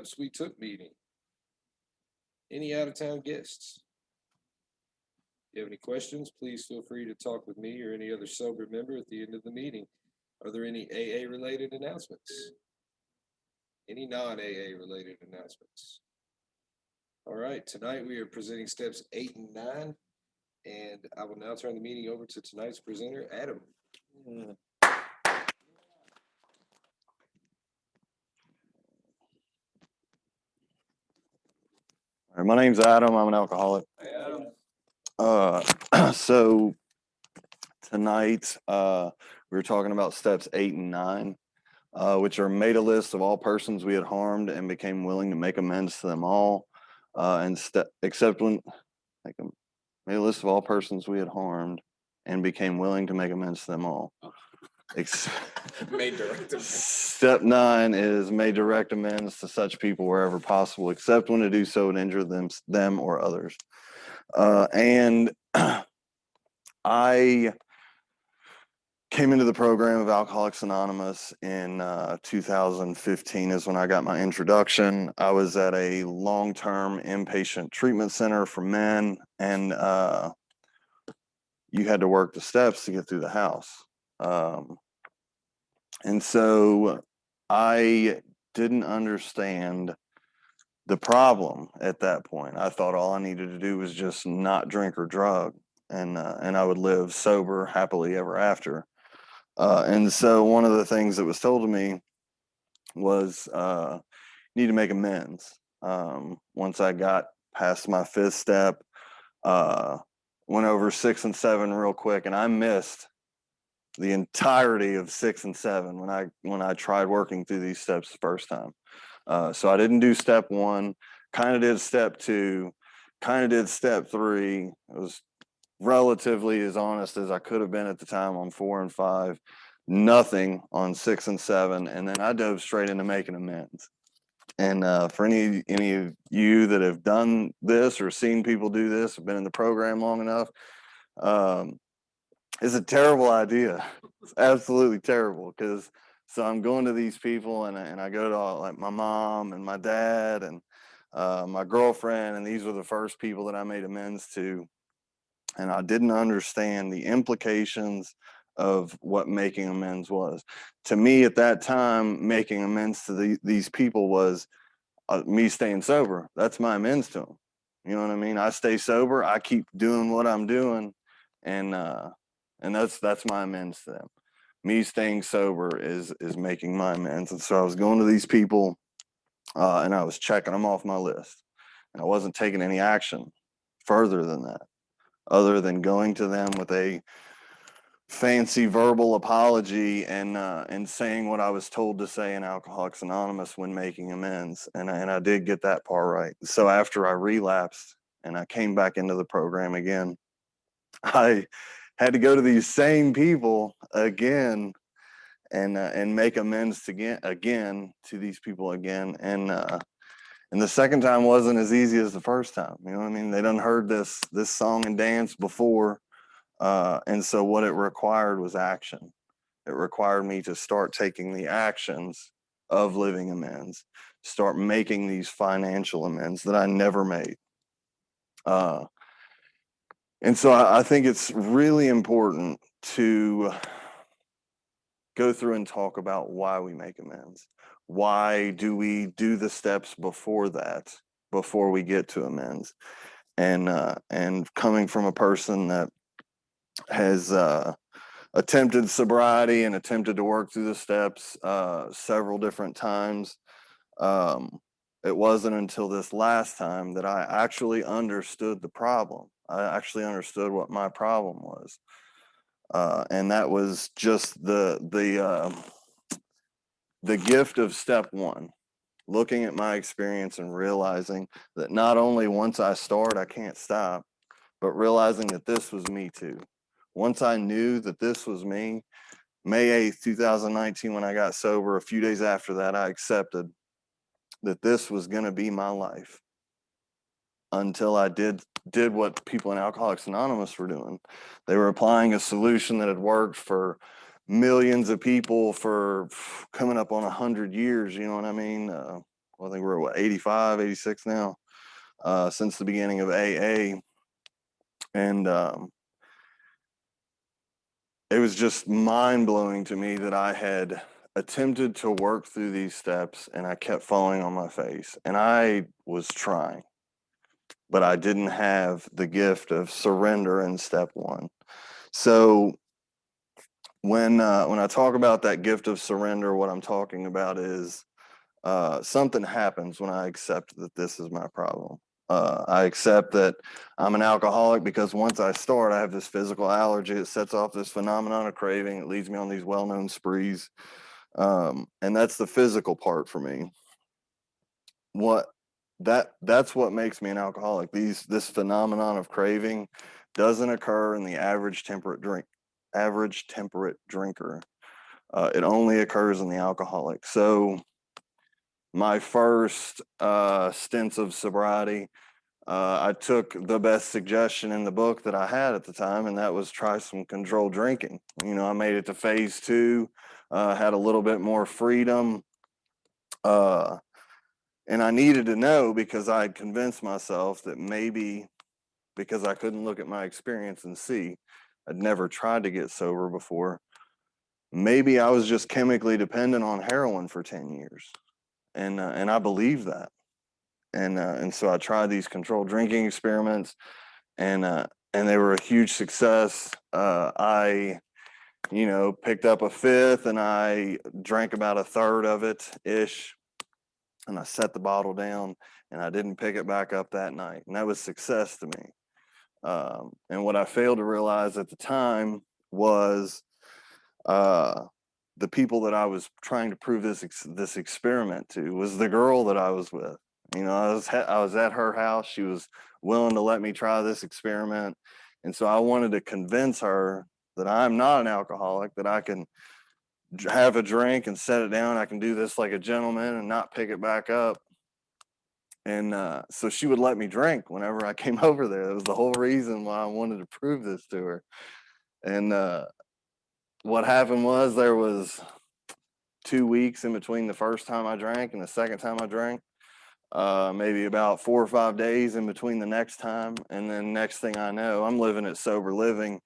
Steps we took meeting. Any out-of-town guests? If you have any questions, please feel free to talk with me or any other sober member at the end of the meeting. Are there any AA related announcements? Any non-AA related announcements? All right, tonight we are presenting steps 8 and 9, and I will now turn the meeting over to tonight's presenter, Adam. All right, my name's Adam. I'm an alcoholic. Hey, Adam. So tonight we were talking about steps 8 and 9, which are made a list of all persons we had harmed and became willing to make amends to them all, except when made a list of all persons we had harmed and became willing to make amends to them all. Made direct amends. Step 9 is made direct amends to such people wherever possible, except when to do so would injure them or others. And I came into the program of Alcoholics Anonymous in 2015 is when I got my introduction. I was at a long-term inpatient treatment center for men, and you had to work the steps to get through the house. And so I didn't understand the problem at that point. I thought all I needed to do was just not drink or drug, and I would live sober happily ever after. And so one of the things that was told to me was you need to make amends. Once I got past my 5th step, went over 6 and 7 real quick, and I missed the entirety of 6 and 7 when I tried working through these steps the first time. So I didn't do step 1, kind of did step 2, kind of did step 3. I was relatively as honest as I could have been at the time on 4 and 5, nothing on 6 and 7, and then I dove straight into making amends. And for any of you that have done this or seen people do this, have been in the program long enough, it's a terrible idea. It's absolutely terrible, because so I'm going to these people and I go to like my mom and my dad and my girlfriend, and these were the first people that I made amends to, and I didn't understand the implications of what making amends was. To me at that time, making amends to these people was me staying sober. That's my amends to them. You know what I mean? I stay sober, I keep doing what I'm doing, and that's my amends to them. Me staying sober is making my amends. And so I was going to these people and I was checking them off my list, and I wasn't taking any action further than that, other than going to them with a fancy verbal apology and saying what I was told to say in Alcoholics Anonymous when making amends. And I did get that part right. So after I relapsed and I came back into the program again, I had to go to these same people again and make amends again to these people again. And the second time wasn't as easy as the first time. You know what I mean? They done heard this song and dance before. And so what it required was action. It required me to start taking the actions of living amends, start making these financial amends that I never made. And so I think it's really important to go through and talk about why we make amends. Why do we do the steps before that, before we get to amends? And coming from a person that has attempted sobriety and attempted to work through the steps several different times, it wasn't until this last time that I actually understood the problem. I actually understood what my problem was. And that was just the gift of step 1, looking at my experience and realizing that not only once I start, I can't stop, but realizing that this was me too. Once I knew that this was me, May 8th, 2019, when I got sober, a few days after that, I accepted that this was going to be my life until I did what people in Alcoholics Anonymous were doing. They were applying a solution that had worked for millions of people for coming up on 100 years. You know what I mean? I think we're at 85, 86 now, since the beginning of AA. And it was just mind blowing to me that I had attempted to work through these steps and I kept falling on my face. And I was trying, but I didn't have the gift of surrender in step one. So when I talk about that gift of surrender, what I'm talking about is something happens when I accept that this is my problem. I accept that I'm an alcoholic because once I start, I have this physical allergy. It sets off this phenomenon of craving. It leads me on these well-known sprees. And that's the physical part for me. That's what makes me an alcoholic. This phenomenon of craving doesn't occur in the average temperate drinker. It only occurs in the alcoholic. So my first stints of sobriety, I took the best suggestion in the book that I had at the time, and that was try some controlled drinking. You know, I made it to phase 2, had a little bit more freedom, and I needed to know because I had convinced myself that maybe because I couldn't look at my experience and see, I'd never tried to get sober before. Maybe I was just chemically dependent on heroin for 10 years, and I believed that. And so I tried these controlled drinking experiments, and they were a huge success. I picked up a fifth, and I drank about a third of it ish, and I set the bottle down, and I didn't pick it back up that night, and that was success to me. And what I failed to realize at the time was the people that I was trying to prove this experiment to was the girl that I was with. You know, I was at her house. She was willing to let me try this experiment, and so I wanted to convince her that I'm not an alcoholic, that I can have a drink and set it down. I can do this like a gentleman and not pick it back up. And so she would let me drink whenever I came over there. That was the whole reason why I wanted to prove this to her. And what happened was there was 2 weeks in between the first time I drank and the second time I drank. Maybe about 4 or 5 days in between the next time. And then next thing I know, I'm living at sober living,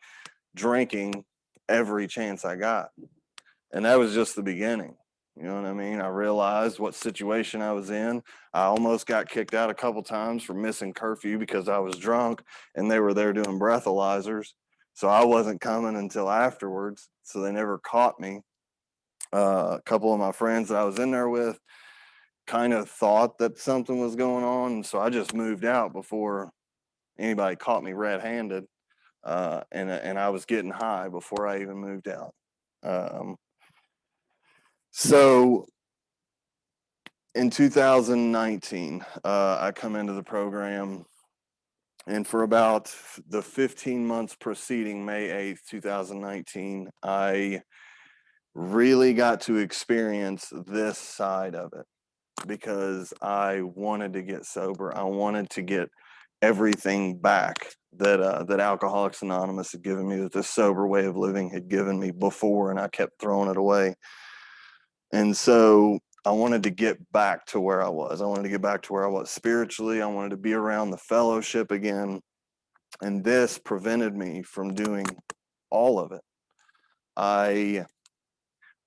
drinking every chance I got. And that was just the beginning. You know what I mean? I realized what situation I was in. I almost got kicked out a couple times for missing curfew because I was drunk and they were there doing breathalyzers. So I wasn't coming until afterwards. So they never caught me. A couple of my friends that I was in there with kind of thought that something was going on. And so I just moved out before anybody caught me red-handed. And I was getting high before I even moved out. So in 2019, I come into the program, and for about the 15 months preceding May 8th, 2019, I really got to experience this side of it because I wanted to get sober. I wanted to get everything back that Alcoholics Anonymous had given me, that this sober way of living had given me before, and I kept throwing it away. And so I wanted to get back to where I was. I wanted to get back to where I was spiritually. I wanted to be around the fellowship again. And this prevented me from doing all of it. I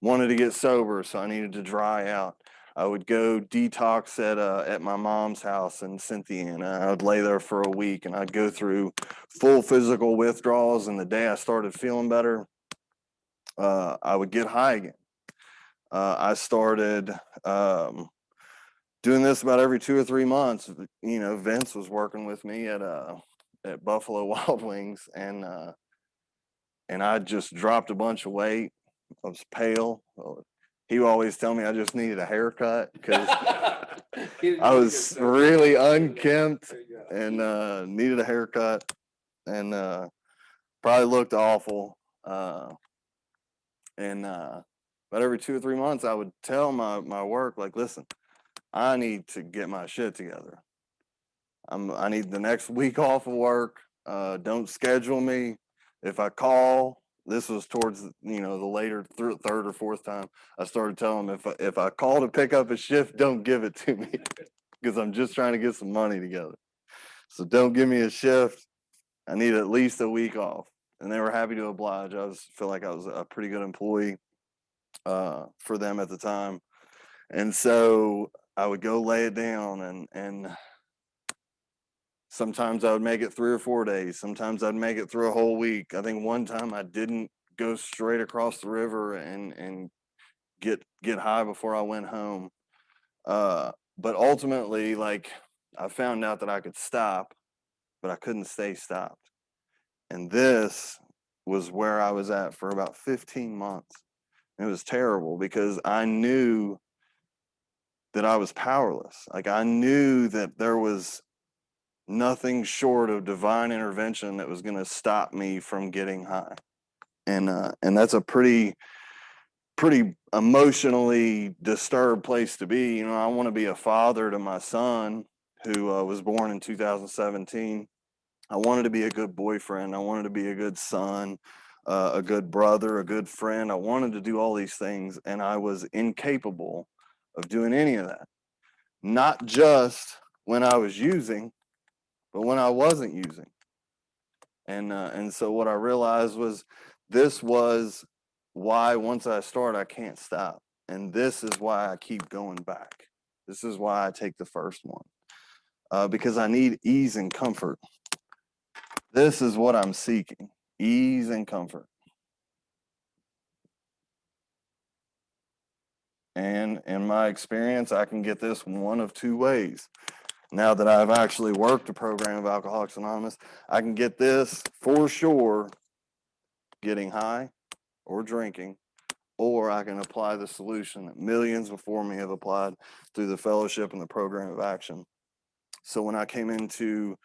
wanted to get sober, so I needed to dry out. I would go detox at my mom's house in Cynthia, and I would lay there for a week, and I'd go through full physical withdrawals. And the day I started feeling better, I would get high again. I started doing this about every 2 or 3 months. You know, Vince was working with me at Buffalo Wild Wings, and I just dropped a bunch of weight. I was pale. He would always tell me I just needed a haircut because I was really unkempt and needed a haircut, and probably looked awful. And About every 2 or 3 months, I would tell my work, like, listen, I need to get my shit together. I need the next week off of work. Don't schedule me. If I call, this was towards, you know, the later third or fourth time, I started telling him, if I call to pick up a shift, don't give it to me because I'm just trying to get some money together. So don't give me a shift. I need at least a week off. And they were happy to oblige. Feel like I was a pretty good employee for them at the time. And so I would go lay it down, and sometimes I would make it 3 or 4 days. Sometimes I'd make it through a whole week. I think one time I didn't go straight across the river and get high before I went home. But ultimately, like, I found out that I could stop, but I couldn't stay stopped. And this was where I was at for about 15 months. It was terrible because I knew that I was powerless. Like, I knew that there was nothing short of divine intervention that was going to stop me from getting high. And that's a pretty emotionally disturbed place to be. You know, I want to be a father to my son who was born in 2017. I wanted to be a good boyfriend. I wanted to be a good son, a good brother, a good friend. I wanted to do all these things, and I was incapable of doing any of that. Not just when I was using, but when I wasn't using. And so what I realized was this was why once I start, I can't stop. And this is why I keep going back. This is why I take the first one, because I need ease and comfort. This is what I'm seeking, ease and comfort. And in my experience, I can get this one of two ways. Now that I've actually worked a program of Alcoholics Anonymous, I can get this for sure getting high or drinking, or I can apply the solution that millions before me have applied through the fellowship and the program of action. So when I came into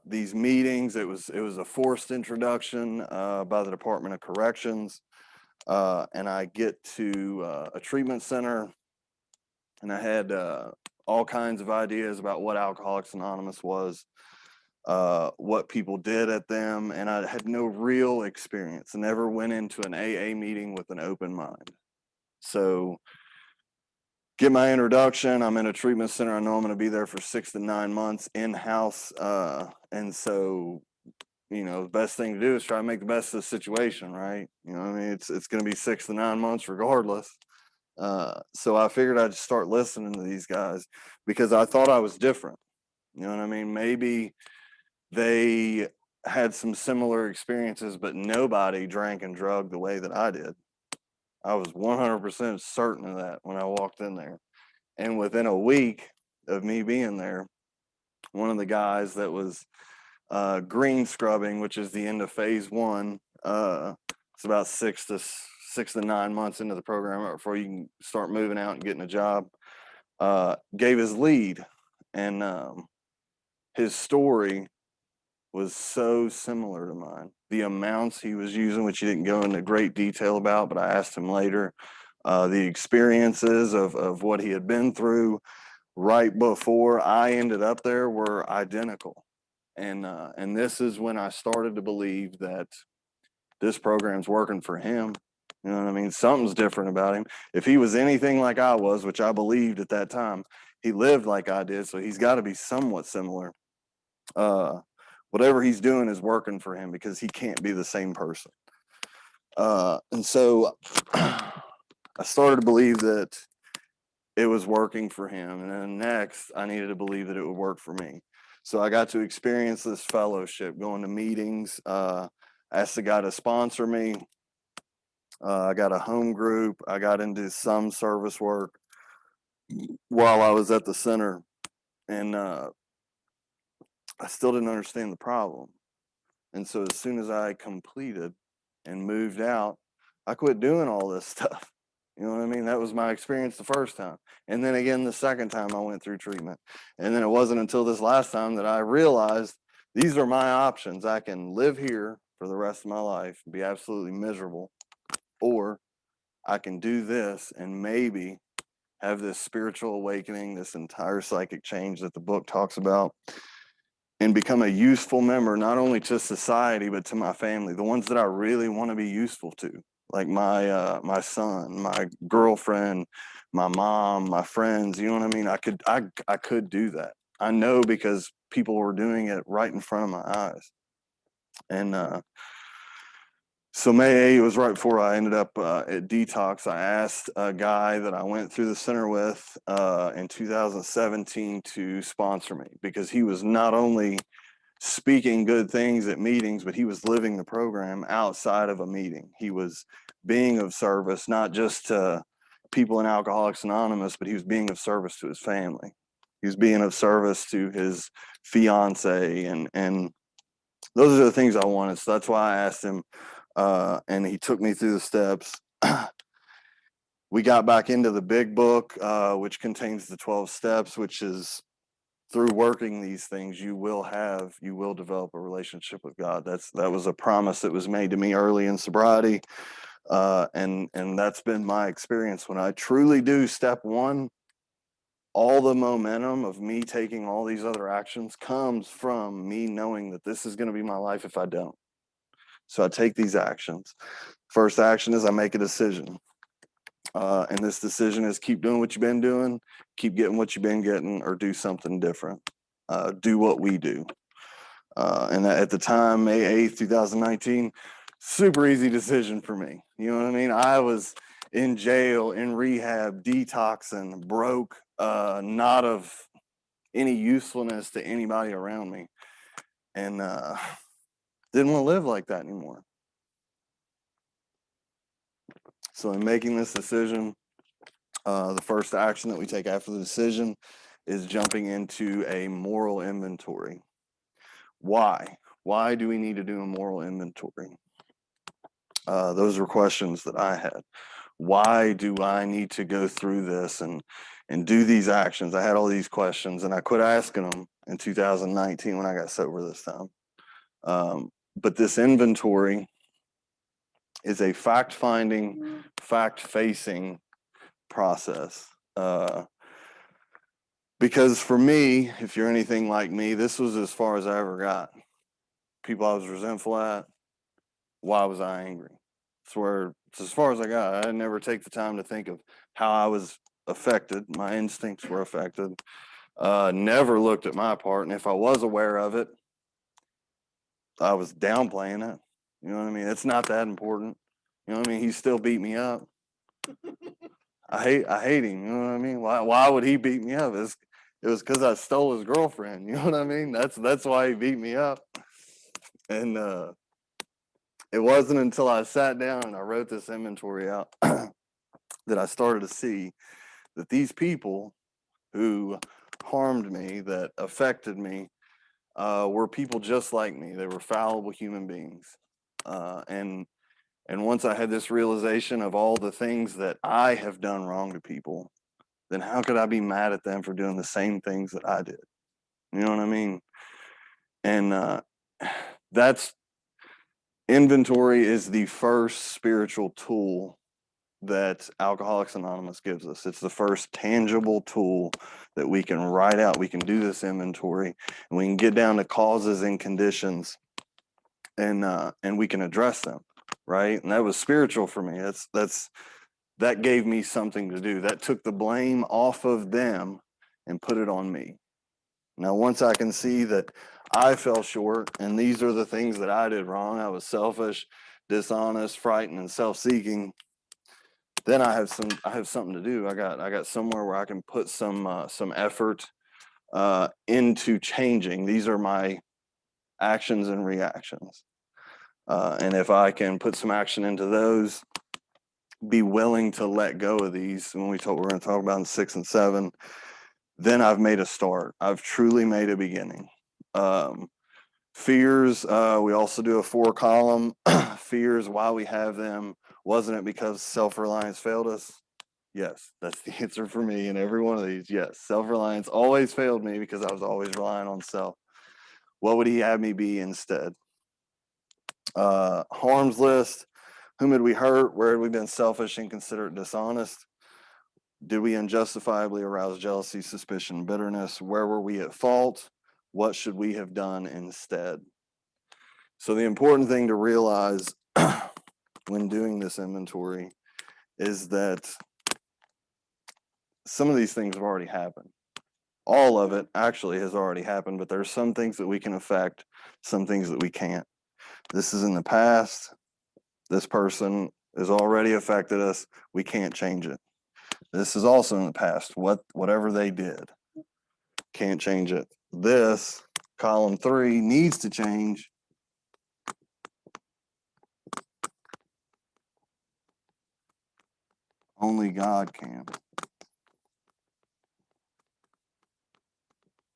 these meetings, it was a forced introduction by the Department of Corrections, and I get to a treatment center, and I had all kinds of ideas about what Alcoholics Anonymous was, what people did at them, and I had no real experience. I never went into an AA meeting with an open mind. So get my introduction. I'm in a treatment center. I know I'm going to be there for 6 to 9 months in-house. And so, you know, the best thing to do is try to make the best of the situation, right? You know what I mean? It's going to be 6 to 9 months regardless. So I figured I'd just start listening to these guys because I thought I was different. You know what I mean? Maybe they had some similar experiences, but nobody drank and drugged the way that I did. I was 100% certain of that when I walked in there. And within a week of me being there, one of the guys that was green scrubbing, which is the end of phase one, it's about 6 to 9 months into the program before you can start moving out and getting a job, gave his lead. And his story was so similar to mine. The amounts he was using, which he didn't go into great detail about, but I asked him later, the experiences of what he had been through right before I ended up there were identical. And this is when I started to believe that this program's working for him. You know what I mean? Something's different about him. If he was anything like I was, which I believed at that time, he lived like I did, so he's got to be somewhat similar. Whatever he's doing is working for him because he can't be the same person. And so I started to believe that it was working for him. And then next, I needed to believe that it would work for me. So I got to experience this fellowship, going to meetings, asked the guy to sponsor me. I got a home group. I got into some service work while I was at the center. And I still didn't understand the problem. And so as soon as I completed and moved out, I quit doing all this stuff. You know what I mean? That was my experience the first time. And then again, the second time I went through treatment. And then it wasn't until this last time that I realized these are my options. I can live here for the rest of my life, be absolutely miserable, or I can do this and maybe have this spiritual awakening, this entire psychic change that the book talks about. and become a useful member, not only to society, but to my family, the ones that I really want to be useful to, like my son, my girlfriend, my mom, my friends. You know what I mean? I could do that. I know because people were doing it right in front of my eyes. And so May 8th was right before I ended up at detox. I asked a guy that I went through the center with in 2017 to sponsor me, because he was not only speaking good things at meetings, but he was living the program outside of a meeting. He was being of service, not just to people in Alcoholics Anonymous, but he was being of service to his family. He was being of service to his fiance, and those are the things I wanted. So that's why I asked him, and he took me through the steps. We got back into the big book, which contains the 12 steps, which is through working these things, you will develop a relationship with God. That was a promise that was made to me early in sobriety. And that's been my experience. When I truly do step one, all the momentum of me taking all these other actions comes from me knowing that this is going to be my life if I don't. So I take these actions. First action is I make a decision. And this decision is keep doing what you've been doing, keep getting what you've been getting, or do something different. Do what we do. And at the time, May 8th, 2019, super easy decision for me. You know what I mean? I was in jail, in rehab, detoxing, broke, not of any usefulness to anybody around me. And didn't want to live like that anymore. So in making this decision, the first action that we take after the decision is jumping into a moral inventory. Why? Why do we need to do a moral inventory? Those were questions that I had. Why do I need to go through this and do these actions? I had all these questions, and I quit asking them in 2019 when I got sober this time. But this inventory is a fact-finding, fact-facing process. Because for me, if you're anything like me, this was as far as I ever got. People I was resentful at, why was I angry? It's as far as I got. I never take the time to think of how I was affected. My instincts were affected. Never looked at my part. And if I was aware of it, I was downplaying it. You know what I mean? It's not that important. You know what I mean? He still beat me up. I hate him. You know what I mean? Why would he beat me up? It was because I stole his girlfriend. You know what I mean? That's why he beat me up. And it wasn't until I sat down and I wrote this inventory out that I started to see that these people who harmed me, that affected me, were people just like me. They were fallible human beings. And once I had this realization of all the things that I have done wrong to people, then how could I be mad at them for doing the same things that I did? You know what I mean? And that's inventory is the first spiritual tool that Alcoholics Anonymous gives us. It's the first tangible tool that we can write out. We can do this inventory, and we can get down to causes and conditions, and we can address them, right? And that was spiritual for me. That gave me something to do. That took the blame off of them and put it on me. Now, once I can see that I fell short, and these are the things that I did wrong, I was selfish, dishonest, frightened, and self-seeking, then I have something to do. I got somewhere where I can put some effort into changing. These are my actions and reactions, and if I can put some action into those, be willing to let go of these. When we're going to talk about in 6 and 7, then I've made a start. I've truly made a beginning. Fears. We also do a 4-column. Fears. Why we have them. Wasn't it because self-reliance failed us? Yes, that's the answer for me in every one of these. Yes, self-reliance always failed me because I was always relying on self. What would he have me be instead? Harm's list. Whom had we hurt? Where had we been selfish, inconsiderate, dishonest? Did we unjustifiably arouse jealousy, suspicion, bitterness? Where were we at fault? What should we have done instead? So the important thing to realize when doing this inventory is that some of these things have already happened. All of it actually has already happened, but there's some things that we can affect, some things that we can't. This is in the past. This person has already affected us. We can't change it. This is also in the past. Whatever they did, can't change it. This, column 3, needs to change. Only God can.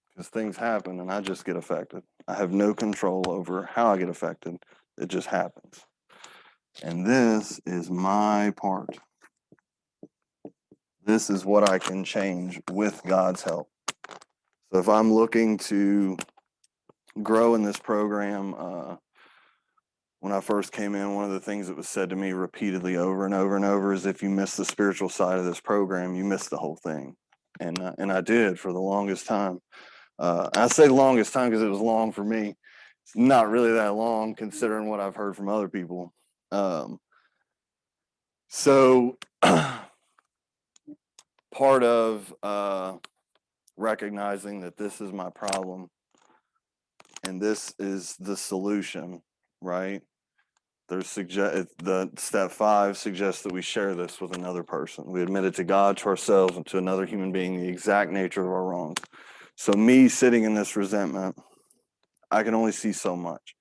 Because things happen and I just get affected. I have no control over how I get affected. It just happens. And this is my part. This is what I can change with God's help. So if I'm looking to grow in this program, when I first came in, one of the things that was said to me repeatedly over and over and over is if you miss the spiritual side of this program, you miss the whole thing. And I did for the longest time. I say longest time because it was long for me. It's not really that long considering what I've heard from other people. So part of recognizing that this is my problem and this is the solution, right? The step 5 suggests that we share this with another person. We admit it to God, to ourselves, and to another human being, the exact nature of our wrongs. So me sitting in this resentment, I can only see so much.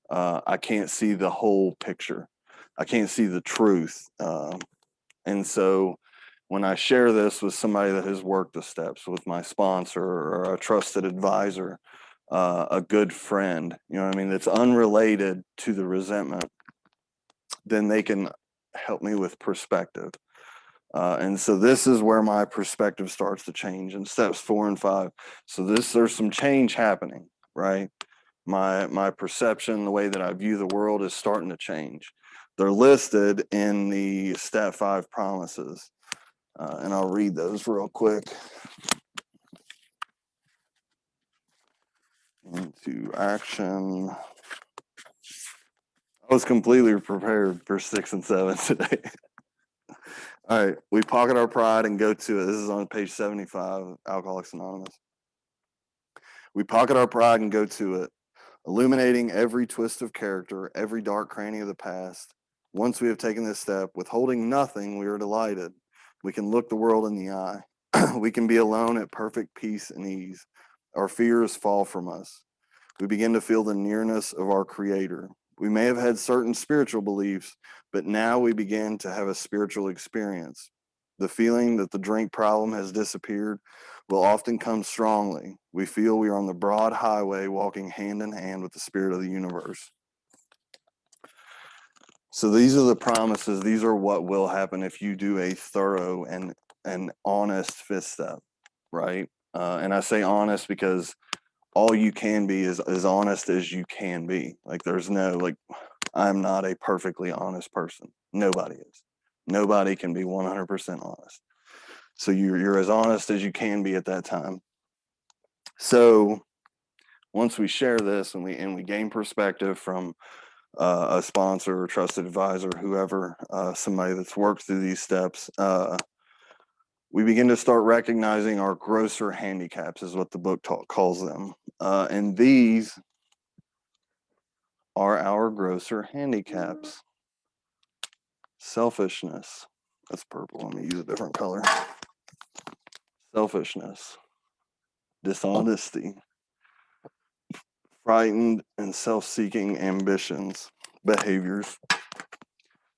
I can't see the whole picture. I can't see the truth. And so when I share this with somebody that has worked the steps, with my sponsor or a trusted advisor, a good friend, you know what I mean, that's unrelated to the resentment, then they can help me with perspective. And so this is where my perspective starts to change in steps 4 and 5. So there's some change happening, right? My perception, the way that I view the world is starting to change. They're listed in the step 5 promises. And I'll read those real quick. Into action. I was completely prepared for 6 and 7 today. All right, we pocket our pride and go to it. This is on page 75, Alcoholics Anonymous. We pocket our pride and go to it, illuminating every twist of character, every dark cranny of the past. Once we have taken this step, withholding nothing, we are delighted. We can look the world in the eye. We can be alone at perfect peace and ease. Our fears fall from us. We begin to feel the nearness of our Creator. We may have had certain spiritual beliefs, but now we begin to have a spiritual experience. The feeling that the drink problem has disappeared will often come strongly. We feel we are on the broad highway walking hand in hand with the spirit of the universe. So these are the promises. These are what will happen if you do a thorough and honest 5th step, right? And I say honest because all you can be is as honest as you can be. Like there's no, like, I'm not a perfectly honest person. Nobody is. Nobody can be 100% honest. So you're as honest as you can be at that time. So once we share this and we gain perspective from a sponsor or trusted advisor, whoever, somebody that's worked through these steps, we begin to start recognizing our grosser handicaps, is what the book calls them. And these are our grosser handicaps. Selfishness. That's purple. Let me use a different color. Selfishness. Dishonesty. Frightened and self-seeking ambitions, behaviors.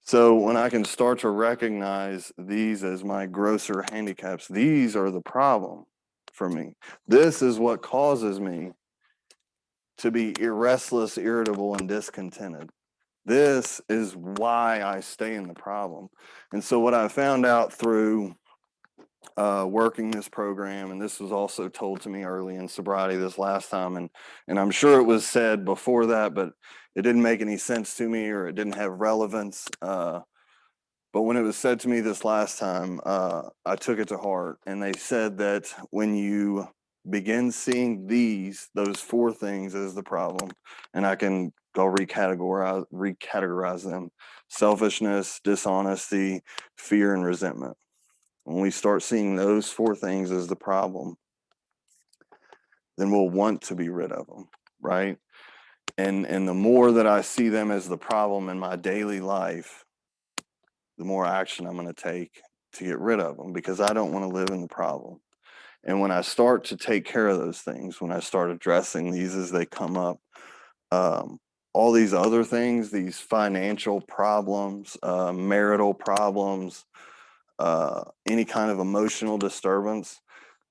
So when I can start to recognize these as my grosser handicaps, these are the problem for me. This is what causes me to be restless, irritable, and discontented. This is why I stay in the problem. And so what I found out through working this program, and this was also told to me early in sobriety this last time, and I'm sure it was said before that, but it didn't make any sense to me, or it didn't have relevance. But when it was said to me this last time, I took it to heart. And they said that when you begin seeing those four things as the problem, and I'll recategorize them: selfishness, dishonesty, fear, and resentment. When we start seeing those four things as the problem, then we'll want to be rid of them, right? And the more that I see them as the problem in my daily life, the more action I'm going to take to get rid of them, because I don't want to live in the problem. And when I start to take care of those things, when I start addressing these as they come up, all these other things, these financial problems, marital problems, any kind of emotional disturbance,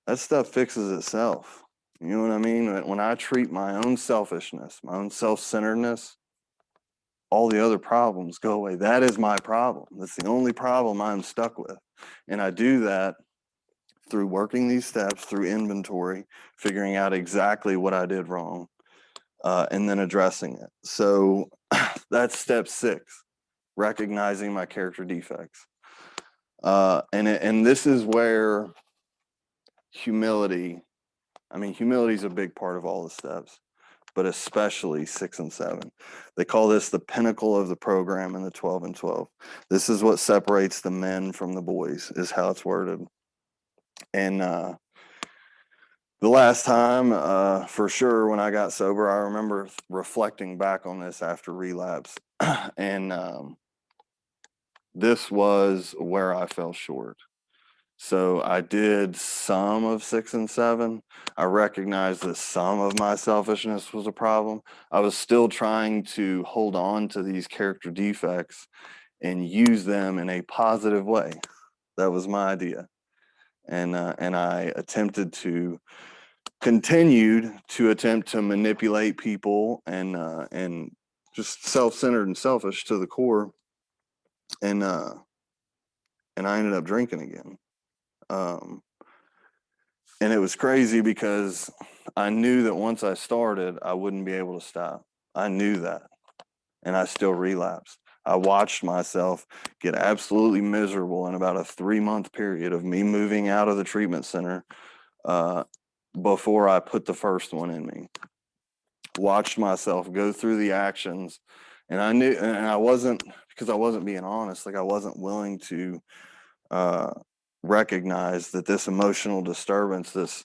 that stuff fixes itself. You know what I mean? When I treat my own selfishness, my own self-centeredness, all the other problems go away. That is my problem. That's the only problem I'm stuck with. And I do that through working these steps, through inventory, figuring out exactly what I did wrong, and then addressing it. So that's step 6, recognizing my character defects. And this is where humility is a big part of all the steps, but especially 6 and 7. They call this the pinnacle of the program in the 12 and 12. This is what separates the men from the boys, is how it's worded. And the last time, for sure, when I got sober, I remember reflecting back on this after relapse. And this was where I fell short. So I did some of 6 and 7. I recognized that some of my selfishness was a problem. I was still trying to hold on to these character defects and use them in a positive way. That was my idea. And I continued to attempt to manipulate people and just self-centered and selfish to the core. And I ended up drinking again. And it was crazy because I knew that once I started, I wouldn't be able to stop. I knew that. And I still relapsed. I watched myself get absolutely miserable in about a 3-month period of me moving out of the treatment center before I put the first one in me. Watched myself go through the actions, and I knew, and I wasn't, because I wasn't being honest, like I wasn't willing to recognize that this emotional disturbance, this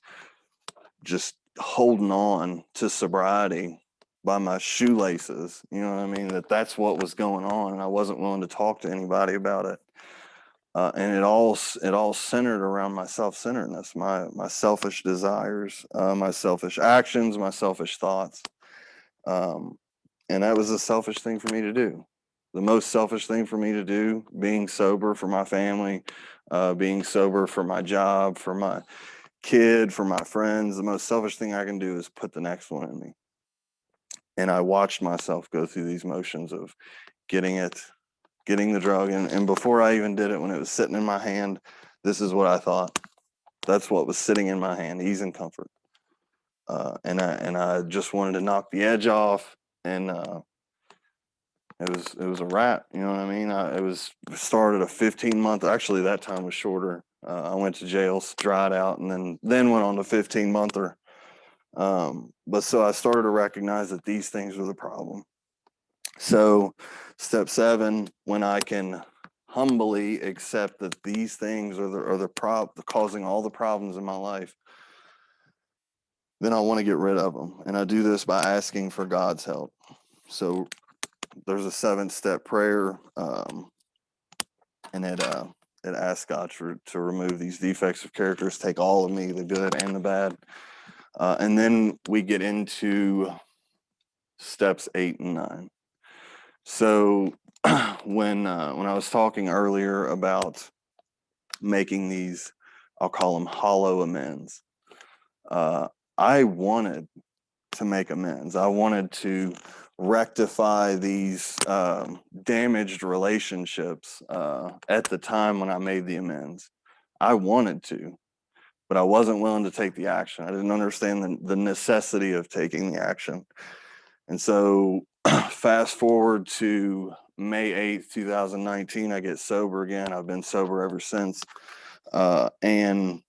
just holding on to sobriety by my shoelaces, you know what I mean, that's what was going on, and I wasn't willing to talk to anybody about it. And it all centered around my self-centeredness, my selfish desires, my selfish actions, my selfish thoughts. And that was a selfish thing for me to do. The most selfish thing for me to do, being sober for my family, being sober for my job, for my kid, for my friends, the most selfish thing I can do is put the next one in me. And I watched myself go through these motions of getting the drug. And before I even did it, when it was sitting in my hand, this is what I thought. That's what was sitting in my hand, ease and comfort. And I just wanted to knock the edge off, and it was a wrap. You know what I mean? It was started a 15-month. Actually, that time was shorter. I went to jail, dried out, and then went on to 15-monther. But so I started to recognize that these things were the problem. So step 7, when I can humbly accept that these things are causing all the problems in my life, then I want to get rid of them. And I do this by asking for God's help. So there's a 7-step prayer, and it asks God to remove these defects of characters, take all of me, the good and the bad. And then we get into steps 8 and 9. So when I was talking earlier about making these, I'll call them hollow amends, I wanted to make amends. I wanted to rectify these damaged relationships at the time when I made the amends. I wanted to, but I wasn't willing to take the action. I didn't understand the necessity of taking the action. And so fast forward to May 8th, 2019, I get sober again. I've been sober ever since. And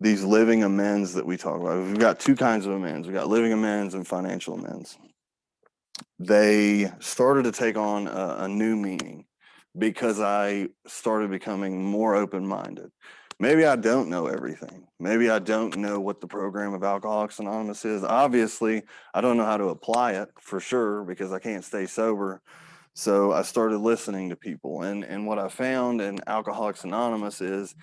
these living amends that we talk about. We've got two kinds of amends. We've got living amends and financial amends. They started to take on a new meaning because I started becoming more open-minded. Maybe I don't know everything. Maybe I don't know what the program of Alcoholics Anonymous is. Obviously, I don't know how to apply it for sure because I can't stay sober. So I started listening to people. And what I found in Alcoholics Anonymous is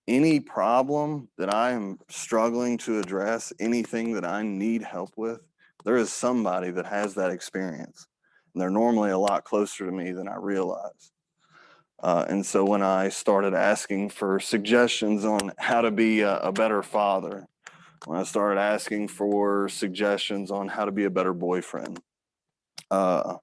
any problem that I am struggling to address, anything that I need help with, there is somebody that has that experience. And they're normally a lot closer to me than I realize. And so when I started asking for suggestions on how to be a better father, when I started asking for suggestions on how to be a better boyfriend, uh,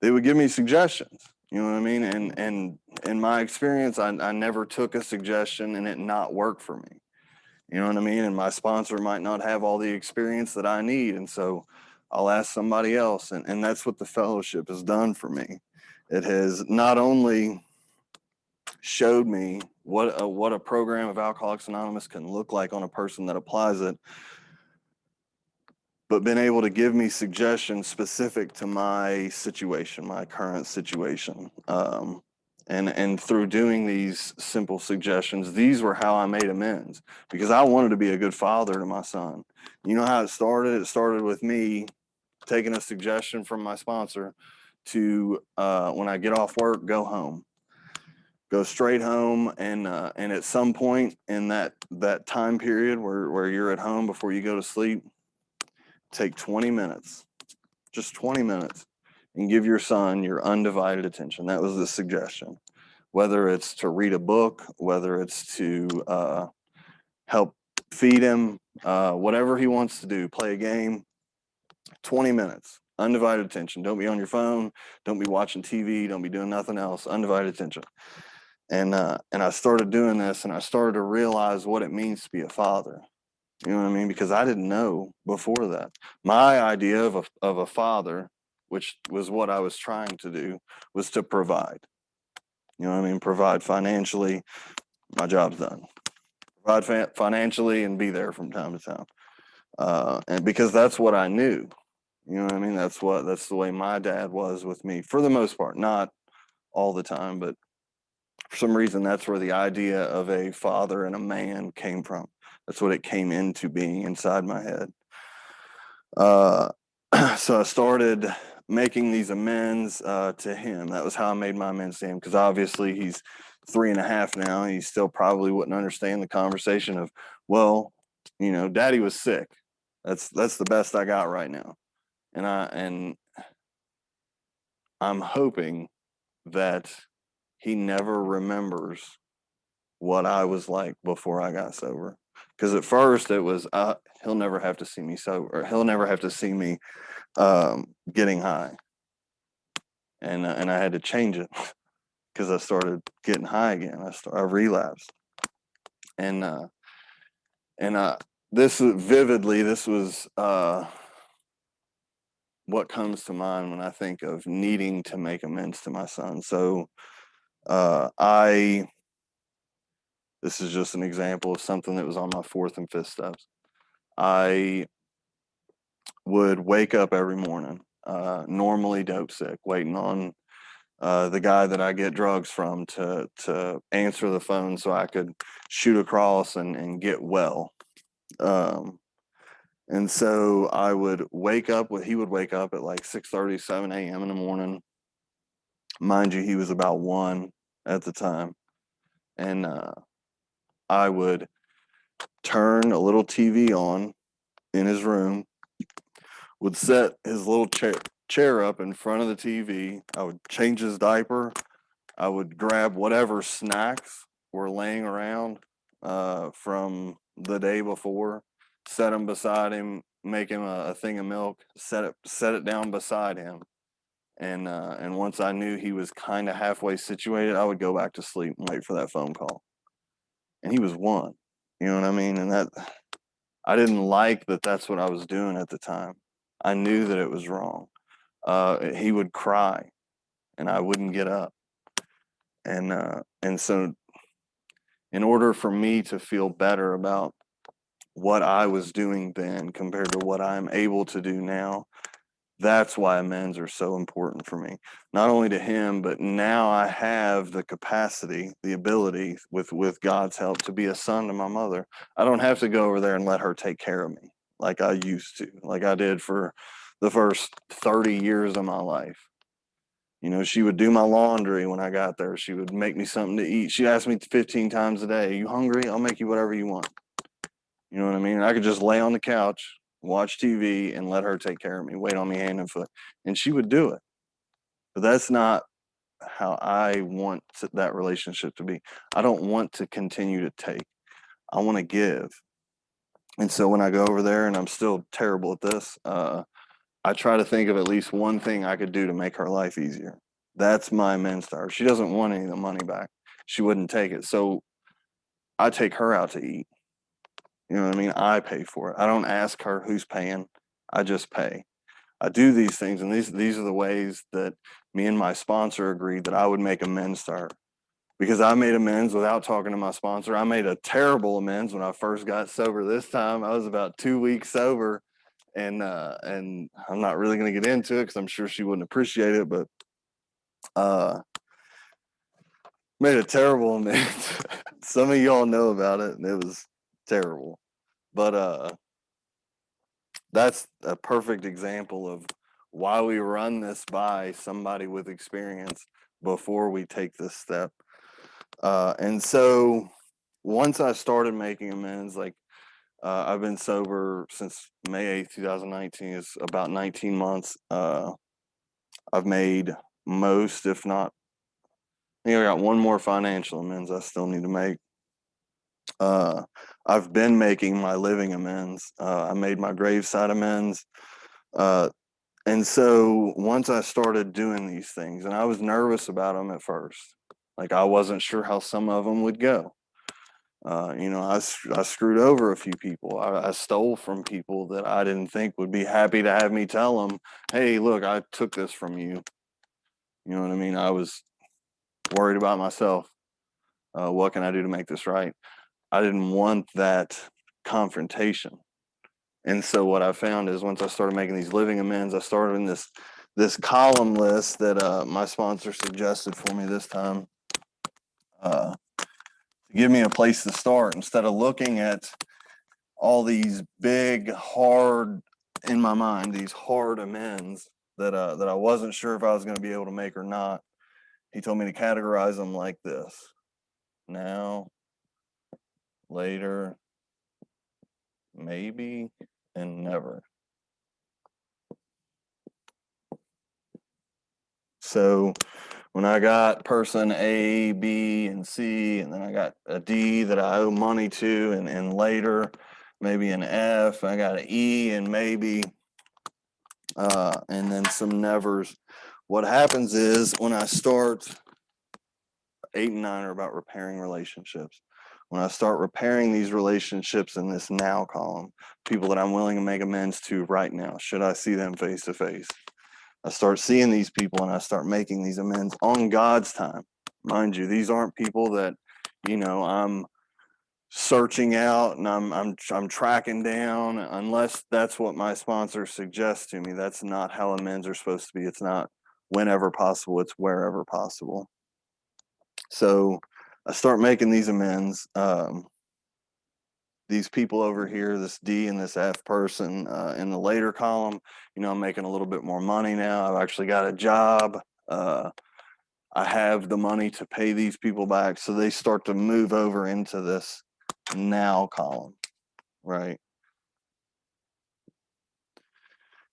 they would give me suggestions. You know what I mean? And in my experience, I never took a suggestion and it not work for me. You know what I mean? And my sponsor might not have all the experience that I need. And so I'll ask somebody else. And that's what the fellowship has done for me. It has not only showed me what a program of Alcoholics Anonymous can look like on a person that applies it, but been able to give me suggestions specific to my situation, my current situation. And through doing these simple suggestions, these were how I made amends because I wanted to be a good father to my son. You know how it started? It started with me taking a suggestion from my sponsor to when I get off work, go home, go straight home, and at some point in that time period where you're at home before you go to sleep, take 20 minutes, just 20 minutes, and give your son your undivided attention. That was the suggestion. Whether it's to read a book, whether it's to help feed him, whatever he wants to do, play a game, 20 minutes, undivided attention. Don't be on your phone. Don't be watching TV. Don't be doing nothing else. Undivided attention. And I started doing this, and I started to realize what it means to be a father. You know what I mean? Because I didn't know before that. My idea of a father, which was what I was trying to do, was to provide. You know what I mean? Provide financially. My job's done. Provide financially and be there from time to time. And because that's what I knew. You know what I mean? That's the way my dad was with me for the most part. Not all the time, but for some reason, that's where the idea of a father and a man came from. That's what it came into being inside my head. Uh, so I started making these amends to him. That was how I made my amends to him, because obviously he's 3.5 now. He still probably wouldn't understand the conversation of, well, you know, Daddy was sick. That's the best I got right now, and I'm hoping that he never remembers what I was like before I got sober. Because at first it was, he'll never have to see me sober, or he'll never have to see me getting high. And I had to change it because I started getting high again. I relapsed. And this was vividly, this was what comes to mind when I think of needing to make amends to my son. So this is just an example of something that was on my fourth and fifth steps. I would wake up every morning, normally dope sick, waiting on the guy that I get drugs from to answer the phone so I could shoot across and get well. And so I would wake up, he would wake up at like 6:30, 7 a.m. in the morning. Mind you, he was about 1 at the time. And I would turn a little TV on in his room, would set his little chair up in front of the TV. I would change his diaper. I would grab whatever snacks were laying around from the day before, set them beside him, make him a thing of milk, set it down beside him. And once I knew he was kind of halfway situated, I would go back to sleep and wait for that phone call. And he was 1, you know what I mean? And that, I didn't like that that's what I was doing at the time. I knew that it was wrong. He would cry and I wouldn't get up. And so in order for me to feel better about what I was doing then compared to what I'm able to do now, that's why amends are so important for me. Not only to him, but now I have the capacity, the ability with God's help to be a son to my mother. I don't have to go over there and let her take care of me like I used to, like I did for the first 30 years of my life. You know, she would do my laundry when I got there. She would make me something to eat. She asked me 15 times a day, "Are you hungry? I'll make you whatever you want." You know what I mean? I could just lay on the couch, watch TV, and let her take care of me, wait on me hand and foot. And she would do it. But that's not how I want that relationship to be. I don't want to continue to take, I want to give. And so when I go over there, and I'm still terrible at this, I try to think of at least one thing I could do to make her life easier. That's my men's star. She doesn't want any of the money back. She wouldn't take it. So I take her out to eat. You know what I mean? I pay for it. I don't ask her who's paying. I just pay. I do these things, and these are the ways that me and my sponsor agreed that I would make amends to her. Because I made amends without talking to my sponsor. I made a terrible amends when I first got sober. This time I was about 2 weeks sober, and I'm not really going to get into it because I'm sure she wouldn't appreciate it, but made a terrible amends. Some of y'all know about it, and it was terrible. But that's a perfect example of why we run this by somebody with experience before we take this step. And so once I started making amends, like I've been sober since May 8th, 2019, is about 19 months. I've made most, if not, I think I got one more financial amends I still need to make. I've been making my living amends. I made my graveside amends. And so once I started doing these things, and I was nervous about them at first, like I wasn't sure how some of them would go. You know, I screwed over a few people. I stole from people that I didn't think would be happy to have me tell them, "Hey, look, I took this from you." You know what I mean? I was worried about myself. What can I do to make this right? I didn't want that confrontation. And so what I found is once I started making these living amends, I started in this column list that my sponsor suggested for me this time to give me a place to start instead of looking at all these big, hard, in my mind, these hard amends that I wasn't sure if I was going to be able to make or not. He told me to categorize them like this: now, later, maybe, and never. So when I got person A, B, and C, and then I got a D that I owe money to, and later, maybe an F, I got an E and maybe, and then some nevers. What happens is when I start, 8 and 9 are about repairing relationships. When I start repairing these relationships in this now column, people that I'm willing to make amends to right now, should I see them face to face, I start seeing these people and I start making these amends on God's time. Mind you, these aren't people that, you know, I'm searching out and I'm tracking down, unless that's what my sponsor suggests to me. That's not how amends are supposed to be. It's not whenever possible, it's wherever possible. So I start making these amends. These people over here, this D and this F person, in the later column, you know, I'm making a little bit more money now. I've actually got a job. I have the money to pay these people back. So they start to move over into this now column, right?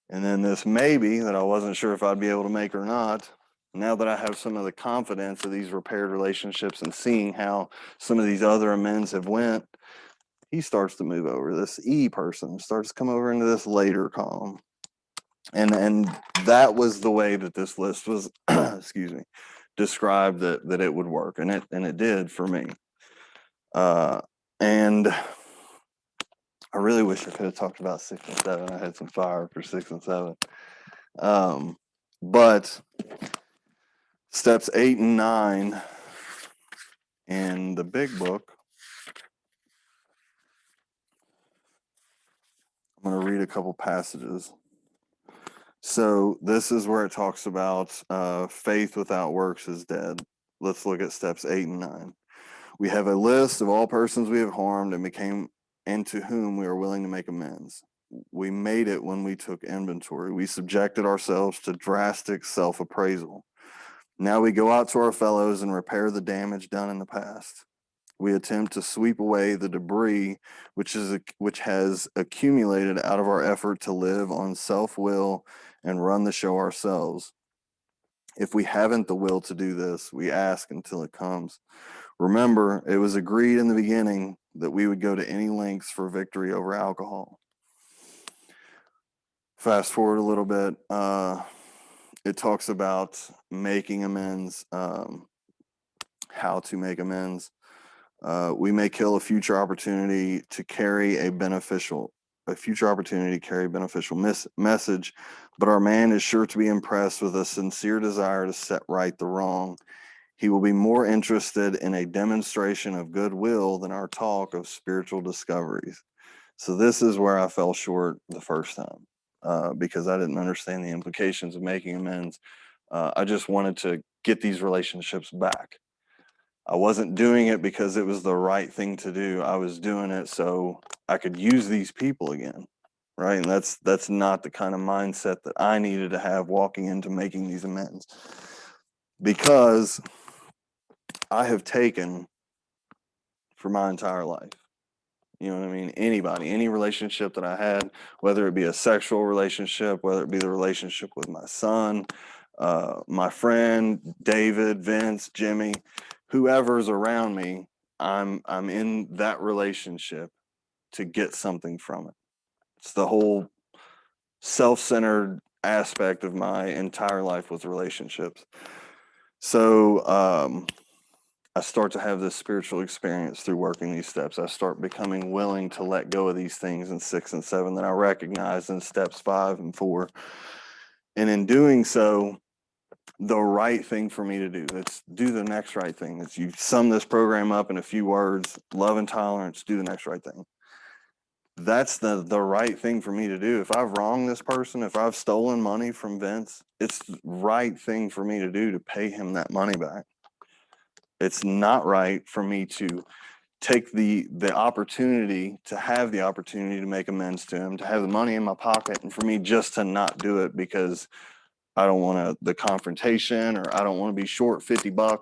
And then this maybe that I wasn't sure if I'd be able to make or not. Now that I have some of the confidence of these repaired relationships and seeing how some of these other amends have went, he starts to move over. This E person starts to come over into this later column. And that was the way that this list was excuse me, described that it would work, and it did for me. And I really wish I could have talked about 6 and 7. I had some fire for 6 and 7. But steps 8 and 9 in the big book I'm going to read a couple passages. So this is where it talks about faith without works is dead. Let's look at steps 8 and 9. We have a list of all persons we have harmed and to whom we are willing to make amends. We made it when we took inventory. We subjected ourselves to drastic self-appraisal. Now we go out to our fellows and repair the damage done in the past. We attempt to sweep away the debris which has accumulated out of our effort to live on self-will and run the show ourselves. If we haven't the will to do this, we ask until it comes. Remember, it was agreed in the beginning that we would go to any lengths for victory over alcohol. Fast forward a little bit, it talks about making amends, how to make amends. We may kill a future opportunity to carry a beneficial message, but our man is sure to be impressed with a sincere desire to set right the wrong. He will be more interested in a demonstration of goodwill than our talk of spiritual discoveries. So this is where I fell short the first time, because I didn't understand the implications of making amends. I just wanted to get these relationships back. I wasn't doing it because it was the right thing to do. I was doing it so I could use these people again, right? And that's not the kind of mindset that I needed to have walking into making these amends, because I have taken for my entire life. You know what I mean? Anybody, any relationship that I had, whether it be a sexual relationship, whether it be the relationship with my son, my friend, David, Vince, Jimmy, whoever's around me, I'm in that relationship to get something from it. It's the whole self-centered aspect of my entire life with relationships. So I start to have this spiritual experience through working these steps. I start becoming willing to let go of these things in 6 and 7 that I recognize in steps 5 and 4. And in doing so, the right thing for me to do, let's do the next right thing. It's, you sum this program up in a few words: love and tolerance, do the next right thing. That's the right thing for me to do. If I've wronged this person, if I've stolen money from Vince, it's the right thing for me to do to pay him that money back. It's not right for me to take the opportunity to have the opportunity to make amends to him, to have the money in my pocket, and for me just to not do it because I don't want the confrontation, or I don't want to be short $50,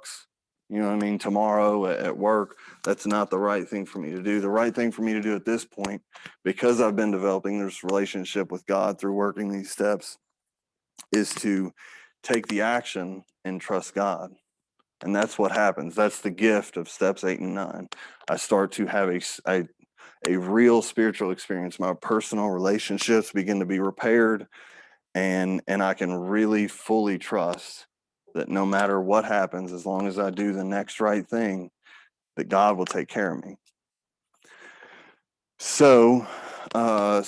you know what I mean, tomorrow at work. That's not the right thing for me to do. The right thing for me to do at this point, because I've been developing this relationship with God through working these steps, is to take the action and trust God. And that's what happens. That's the gift of steps 8 and 9. I start to have a real spiritual experience. My personal relationships begin to be repaired, and I can really fully trust that no matter what happens, as long as I do the next right thing, that God will take care of me. So I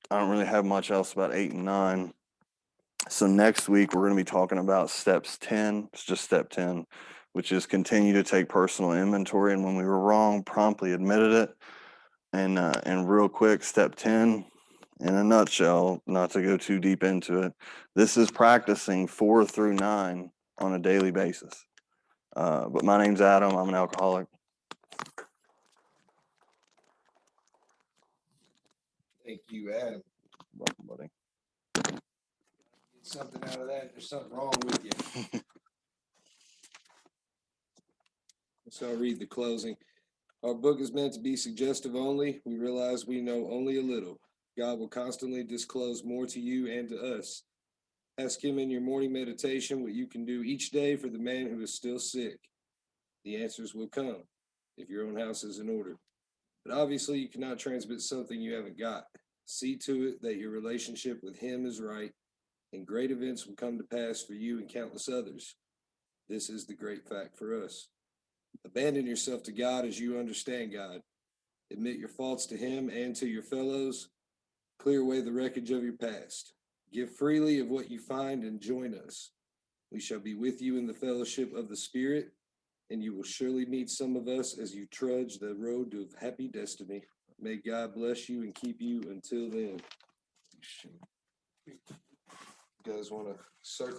don't really have much else about 8 and 9. So next week, we're going to be talking about steps 10. It's just step 10, which is continue to take personal inventory. And when we were wrong, promptly admitted it. And real quick, step 10, in a nutshell, not to go too deep into it, this is practicing 4 through 9 on a daily basis. But my name's Adam. I'm an alcoholic. Thank you, Adam. Welcome, buddy. Get something out of that. There's something wrong with you. So I'll read the closing. Our book is meant to be suggestive only. We realize we know only a little. God will constantly disclose more to you and to us. Ask him in your morning meditation what you can do each day for the man who is still sick. The answers will come if your own house is in order. But obviously, you cannot transmit something you haven't got. See to it that your relationship with him is right, and great events will come to pass for you and countless others. This is the great fact for us. Abandon yourself to God as you understand God. Admit your faults to him and to your fellows. Clear away the wreckage of your past. Give freely of what you find and join us. We shall be with you in the fellowship of the Spirit, and you will surely meet some of us as you trudge the road to happy destiny. May God bless you and keep you until then. You guys want to circle?